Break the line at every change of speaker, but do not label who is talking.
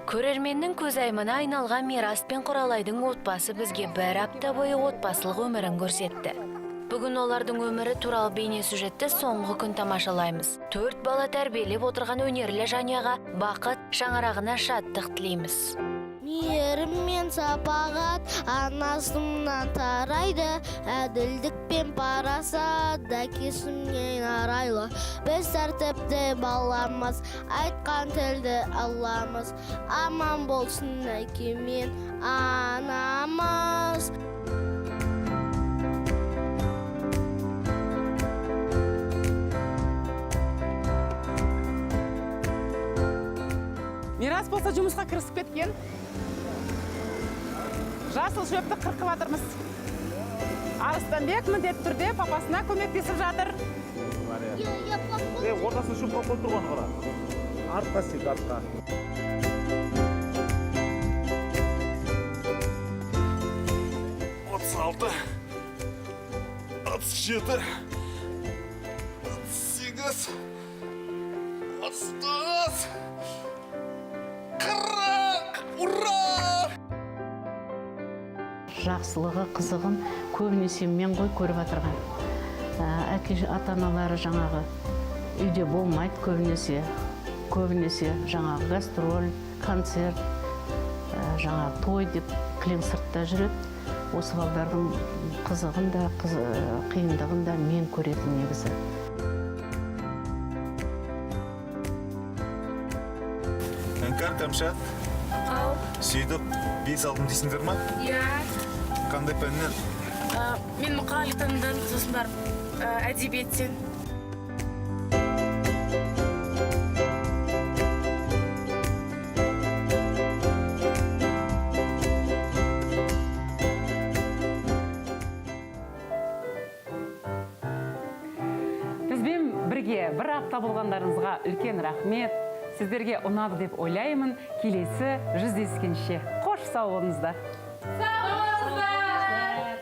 Көрерменнің көз аймына айналған Мирас пен Құралайдың отбасы бізге бір апта бойы отбасылық өмірін көрсетті. Бүгін олардың өмірі туралы бейне сюжетті соңғы күн тамашалаймыз. 4 бала тәрбиелеп отырған өнерлі жанұяға бақыт, шаңырағына шаттық тілейміз.
Мейірім мен сапағат анасынан тарайды, әділдік пен парасат әкесінен арайлы. Біз тәртіпті баламыз, айтқан тілді аламыз, аман болсын әке мен анамыз.
Мирас болса жұмысқа кірісіп кеткен. Жасыл шөпті қырқып жатырмыз. Арыстанбек міндетті түрде папасына көмектесіп жатыр.
Ортасын шөп қойып тұрған қара. Артқа сек, артқа. Отыз алты, 37, 38, 39, 40. Ура!
Жақсылығы, қызығын көбінесе мен ғой көріп отырған. Әке ата-аналары жаңағы үйде болмайды көбінесе жаңағы гастроль, концерт, жаңағы той деп кілең сыртта жүреді. Осы балдардың қызығын да, қиындығын да мен көретін негізі.
Әңкар, Кәмшат, сөйтіп бес алдым дейсіңдер ма?
Иә.
Қандай пәннен?
Мен мұқағалитандан, сосын барып әдебиеттен.
Бізбен бірге бір апта болғандарыңызға үлкен рахмет. Сіздерге ұнады деп ойлаймын. Келесі жүздескенше қош сау болыңыздар.
Сау болыңыздар!